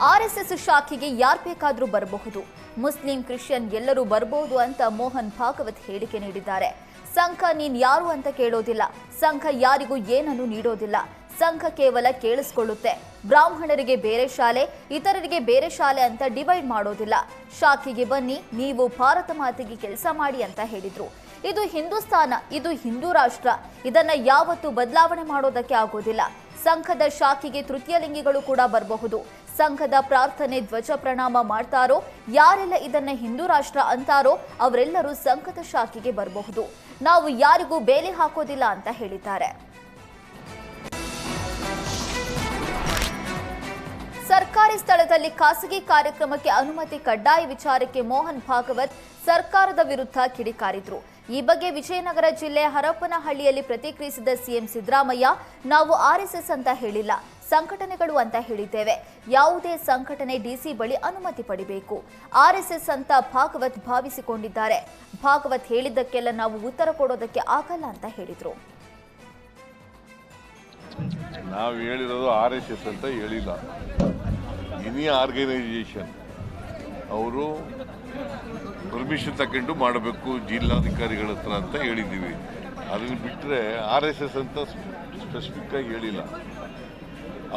RSS ಶಾಖೆಗೆ ಯಾರು ಬೇಕಾದರೂ ಬರಬಹುದು, ಮುಸ್ಲಿಂ ಕ್ರಿಶ್ಚಿಯನ್ ಎಲ್ಲರೂ ಬರಬಹುದು ಅಂತ ಮೋಹನ್ ಭಾಗವತ್ ಹೇಳಿಕೆ ನೀಡಿದ್ದಾರೆ. ಸಂಘ ನೀನ್ ಯಾರು ಅಂತ ಕೇಳೋದಿಲ್ಲ, ಸಂಘ ಯಾರಿಗೂ ಏನನ್ನು ನೀಡೋದಿಲ್ಲ, ಸಂಘ ಕೇವಲ ಕೇಳಿಸ್ಕೊಳ್ಳುತ್ತೆ. ಬ್ರಾಹ್ಮಣರಿಗೆ ಬೇರೆ ಶಾಲೆ, ಇತರರಿಗೆ ಬೇರೆ ಶಾಲೆ ಅಂತ ಡಿವೈಡ್ ಮಾಡೋದಿಲ್ಲ. ಶಾಖೆಗೆ ಬನ್ನಿ, ನೀವು ಭಾರತ ಮಾತೆಗೆ ಕೆಲಸ ಮಾಡಿ ಅಂತ ಹೇಳಿದ್ರು. ಇದು ಹಿಂದೂಸ್ತಾನ, ಇದು ಹಿಂದೂ ರಾಷ್ಟ್ರ, ಇದನ್ನ ಯಾವತ್ತೂ ಬದಲಾವಣೆ ಮಾಡೋದಕ್ಕೆ ಆಗೋದಿಲ್ಲ. ಸಂಘದ ಶಾಖೆಗೆ ತೃತೀಯ ಲಿಂಗಿಗಳು ಕೂಡ ಬರಬಹುದು. ಸಂಘದ ಪ್ರಾರ್ಥನೆ ಧ್ವಜ ಪ್ರಣಾಮ ಮಾಡ್ತಾರೋ, ಯಾರೆಲ್ಲ ಇದನ್ನ ಹಿಂದೂ ರಾಷ್ಟ್ರ ಅಂತಾರೋ ಅವರೆಲ್ಲರೂ ಸಂಘದ ಶಾಖೆಗೆ ಬರಬಹುದು. ನಾವು ಯಾರಿಗೂ ಬೇಲಿ ಹಾಕೋದಿಲ್ಲ ಅಂತ ಹೇಳಿದ್ದಾರೆ. ಸರ್ಕಾರಿ ಸ್ಥಳದಲ್ಲಿ ಖಾಸಗಿ ಕಾರ್ಯಕ್ರಮಕ್ಕೆ ಅನುಮತಿ ಕಡ್ಡಾಯ ವಿಚಾರಕ್ಕೆ ಮೋಹನ್ ಭಾಗವತ್ ಸರ್ಕಾರದ ವಿರುದ್ಧ ಕಿಡಿಕಾರಿದ್ರು. ಈ ಬಗ್ಗೆ ವಿಜಯನಗರ ಜಿಲ್ಲೆ ಹರಪನಹಳ್ಳಿಯಲ್ಲಿ ಪ್ರತಿಕ್ರಿಯಿಸಿದ ಸಿಎಂ ಸಿದ್ದರಾಮಯ್ಯ, ನಾವು ಆರ್ಎಸ್ಎಸ್ ಅಂತ ಹೇಳಿಲ್ಲ, ಸಂಘಟನೆಗಳು ಅಂತ ಹೇಳಿದ್ದೇವೆ. ಯಾವುದೇ ಸಂಘಟನೆ ಡಿಸಿ ಬಳಿ ಅನುಮತಿ ಪಡಿಬೇಕು. ಆರ್ಎಸ್ಎಸ್ ಅಂತ ಭಾಗವತ್ ಭಾವಿಸಿಕೊಂಡಿದ್ದಾರೆ. ಭಾಗವತ್ ಹೇಳಿದ್ದಕ್ಕೆಲ್ಲ ನಾವು ಉತ್ತರ ಕೊಡೋದಕ್ಕೆ ಆಗಲ್ಲ ಅಂತ ಹೇಳಿದ್ರು. ನಾವು ಹೇಳಿರೋದು ಆರ್ಎಸ್ಎಸ್ ಅಂತ ಹೇಳಿಲ್ಲ, ಎನಿ ಆರ್ಗನೈಸೇಷನ್ ಅವರು ಪರ್ಮಿಷನ್ ತಗೊಂಡು ಮಾಡಬೇಕು ಜಿಲ್ಲಾಧಿಕಾರಿಗಳ ಹತ್ರ ಅಂತ ಹೇಳಿದ್ದೀವಿ. ಅದನ್ನು ಬಿಟ್ಟರೆ ಆರ್ಎಸ್ಎಸ್ ಅಂತ ಸ್ಪೆಸಿಫಿಕ್ ಆಗಿ ಹೇಳಿಲ್ಲ.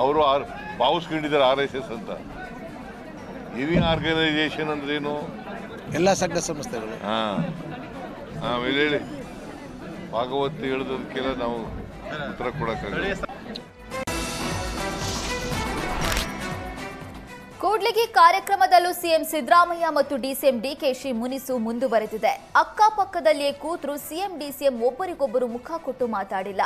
ಅವರು ಭಾವಿಸ್ಕೊಂಡಿದ್ದಾರೆ ಆರ್ಎಸ್ಎಸ್ ಅಂತ. ಎನಿ ಆರ್ಗನೈಸೇಷನ್ ಅಂದ್ರೇನು? ಎಲ್ಲ ಸಂಘ ಸಂಸ್ಥೆಗಳು. ಆಮೇಲೆ ಹೇಳಿ, ಭಾಗವತ್ ಹೇಳೋದಕ್ಕೆಲ್ಲ ನಾವು ಉತ್ತರ ಕೊಡೋಕ್ಕಾಗಲ್ಲ. ಕೂಡ್ಲಿಗಿ ಕಾರ್ಯಕ್ರಮದಲ್ಲೂ ಸಿಎಂ ಸಿದ್ದರಾಮಯ್ಯ ಮತ್ತು ಡಿಸಿಎಂ ಡಿಕೆಶಿ ಮುನಿಸು ಮುಂದುವರೆದಿದೆ. ಅಕ್ಕಪಕ್ಕದಲ್ಲಿಯೇ ಕೂತ್ರು ಸಿಎಂ ಡಿಸಿಎಂ ಒಬ್ಬರಿಗೊಬ್ಬರು ಮುಖ ಕೊಟ್ಟು ಮಾತಾಡಿಲ್ಲ.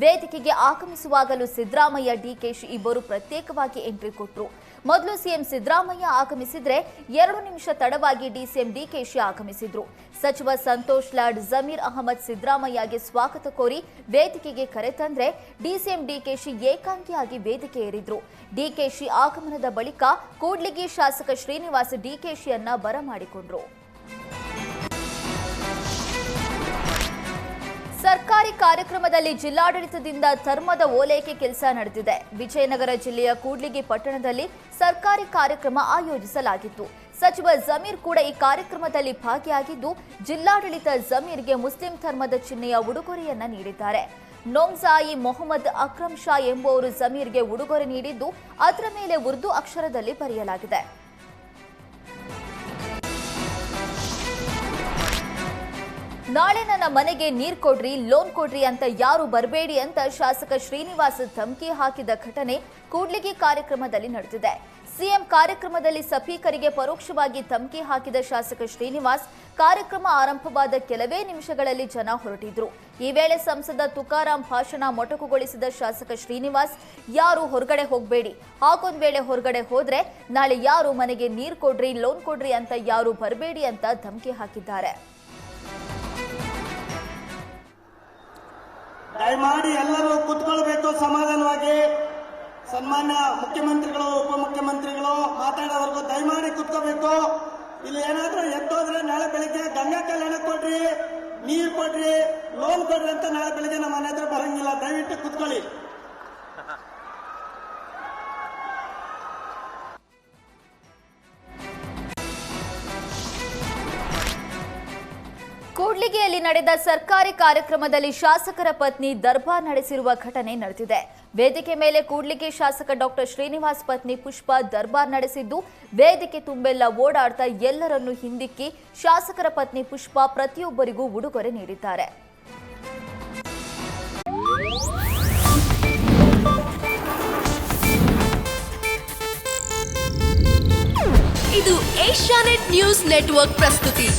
ವೇದಿಕೆಗೆ ಆಗಮಿಸುವಾಗಲೂ ಸಿದ್ದರಾಮಯ್ಯ ಡಿಕೆಶಿ ಇಬ್ಬರು ಪ್ರತ್ಯೇಕವಾಗಿ ಎಂಟ್ರಿ ಕೊಟ್ಟರು. ಮೊದಲು ಸಿಎಂ ಸಿದ್ದರಾಮಯ್ಯ ಆಗಮಿಸಿದ್ರೆ 2 ನಿಮಿಷ ತಡವಾಗಿ ಡಿಸಿಎಂ ಡಿಕೆಶಿ ಆಗಮಿಸಿದ್ರು. ಸಚಿವ ಸಂತೋಷ್ ಲಾಡ್, ಜಮೀರ್ ಅಹಮದ್ ಸಿದ್ದರಾಮಯ್ಯಗೆ ಸ್ವಾಗತ ಕೋರಿ ವೇದಿಕೆಗೆ ಕರೆತಂದ್ರೆ ಡಿಸಿಎಂ ಡಿಕೆಶಿ ಏಕಾಂಗಿಯಾಗಿ ವೇದಿಕೆ ಏರಿದ್ರು. ಡಿಕೆಶಿ ಆಗಮನದ ಬಳಿಕ ಕೂಡ್ಲಿಗಿ ಶಾಸಕ ಶ್ರೀನಿವಾಸ್ ಡಿಕೆಶಿಯನ್ನ ಬರಮಾಡಿಕೊಂಡ್ರು. ಸರ್ಕಾರಿ ಕಾರ್ಯಕ್ರಮದಲ್ಲಿ ಜಿಲ್ಲಾಡಳಿತದಿಂದ ಧರ್ಮದ ಓಲೈಕೆ ಕೆಲಸ ನಡೆದಿದೆ. ವಿಜಯನಗರ ಜಿಲ್ಲೆಯ ಕೂಡ್ಲಿಗಿ ಪಟ್ಟಣದಲ್ಲಿ ಸರ್ಕಾರಿ ಕಾರ್ಯಕ್ರಮ ಆಯೋಜಿಸಲಾಗಿತ್ತು. ಸಚಿವ ಜಮೀರ್ ಕೂಡ ಈ ಕಾರ್ಯಕ್ರಮದಲ್ಲಿ ಭಾಗಿಯಾಗಿದ್ದು, ಜಿಲ್ಲಾಡಳಿತ ಜಮೀರ್ಗೆ ಮುಸ್ಲಿಂ ಧರ್ಮದ ಚಿಹ್ನೆಯ ಉಡುಗೊರೆಯನ್ನ ನೀಡಿದ್ದಾರೆ. ನೋಮ್ಸಾಯಿ ಮೊಹಮ್ಮದ್ ಅಕ್ರಮ್ ಶಾ ಎಂಬುವರು ಜಮೀರ್ಗೆ ಉಡುಗೊರೆ ನೀಡಿದ್ದು, ಅದರ ಮೇಲೆ ಉರ್ದು ಅಕ್ಷರದಲ್ಲಿ ಬರೆಯಲಾಗಿದೆ. ನಾಳೆ ನನ್ನ ಮನೆಗೆ ನೀರು ಕೊಡ್ರಿ, ಲೋನ್ ಕೊಡ್ರಿ ಅಂತ ಯಾರು ಬರಬೇಡಿ ಅಂತ ಶಾಸಕ ಶ್ರೀನಿವಾಸ್ ಧಮಕಿ ಹಾಕಿದ ಘಟನೆ ಕೂಡ್ಲಿಗಿ ಕಾರ್ಯಕ್ರಮದಲ್ಲಿ ನಡೆದಿದೆ. ಸಿಎಂ ಕಾರ್ಯಕ್ರಮದಲ್ಲಿ ಸಫೀಕರಿಗೆ ಪರೋಕ್ಷವಾಗಿ ಧಮಕಿ ಹಾಕಿದ ಶಾಸಕ ಶ್ರೀನಿವಾಸ್ ಕಾರ್ಯಕ್ರಮ ಆರಂಭವಾದ ಕೆಲವೇ ನಿಮಿಷಗಳಲ್ಲಿ ಜನ ಹೊರಟಿದ್ರು. ಈ ವೇಳೆ ಸಂಸದ ತುಕಾರಾಂ ಭಾಷಣ ಮೊಟಕುಗೊಳಿಸಿದ ಶಾಸಕ ಶ್ರೀನಿವಾಸ್, ಯಾರು ಹೊರಗಡೆ ಹೋಗಬೇಡಿ, ಹಾಗೊಂದ್ ವೇಳೆ ಹೊರಗಡೆ ಹೋದ್ರೆ ನಾಳೆ ಯಾರು ಮನೆಗೆ ನೀರು ಕೊಡ್ರಿ, ಲೋನ್ ಕೊಡ್ರಿ ಅಂತ ಯಾರು ಬರಬೇಡಿ ಅಂತ ಧಮಕಿ ಹಾಕಿದ್ದಾರೆ. ದಯಮಾಡಿ ಎಲ್ಲರೂ ಕೂತ್ಕೊಳ್ಬೇಕು ಸಮಾಧಾನವಾಗಿ. ಸನ್ಮಾನ್ಯ ಮುಖ್ಯಮಂತ್ರಿಗಳು, ಉಪಮುಖ್ಯಮಂತ್ರಿಗಳು ಮಾತಾಡೋವರೆಗೂ ದಯಮಾಡಿ ಕೂತ್ಕೋಬೇಕು. ಇಲ್ಲಿ ಏನಾದ್ರೂ ಎದ್ದೋದ್ರೆ ನಾಳೆ ಬೆಳಿಗ್ಗೆ ಗಂಗಾ ಕಲ್ಯಾಣ ಕೊಡ್ರಿ, ನೀರು ಕೊಡ್ರಿ, ಲೋನ್ ಕೊಡ್ರಿ ಅಂತ ನಾಳೆ ಬೆಳಿಗ್ಗೆ ನಮ್ಮ ಮನೆ ಹತ್ರ ಬರಂಗಿಲ್ಲ. ದಯವಿಟ್ಟು ಕೂತ್ಕೊಳ್ಳಿ. ಕೂಡ್ಲಿಗಿಯಲ್ಲಿ ನಡೆದ ಸರ್ಕಾರಿ ಕಾರ್ಯಕ್ರಮದಲ್ಲಿ ಶಾಸಕರ ಪತ್ನಿ ದರ್ಬಾರ್ ನಡೆಸಿರುವ ಘಟನೆ ನಡೆದಿದೆ. ವೇದಿಕೆ ಮೇಲೆ ಕೂಡ್ಲಿಗಿ ಶಾಸಕ ಡಾಕ್ಟರ್ ಶ್ರೀನಿವಾಸ್ ಪತ್ನಿ ಪುಷ್ಪಾ ದರ್ಬಾರ್ ನಡೆಸಿದ್ದು, ವೇದಿಕೆ ತುಂಬೆಲ್ಲ ಓಡಾಡ್ತಾ ಎಲ್ಲರನ್ನೂ ಹಿಂದಿಕ್ಕಿ ಶಾಸಕರ ಪತ್ನಿ ಪುಷ್ಪಾ ಪ್ರತಿಯೊಬ್ಬರಿಗೂ ಉಡುಗೊರೆ ನೀಡಿದ್ದಾರೆ. ಇದು ಏಷ್ಯಾನೆಟ್ ನ್ಯೂಸ್ ನೆಟ್ವರ್ಕ್ ಪ್ರಸ್ತುತಿ.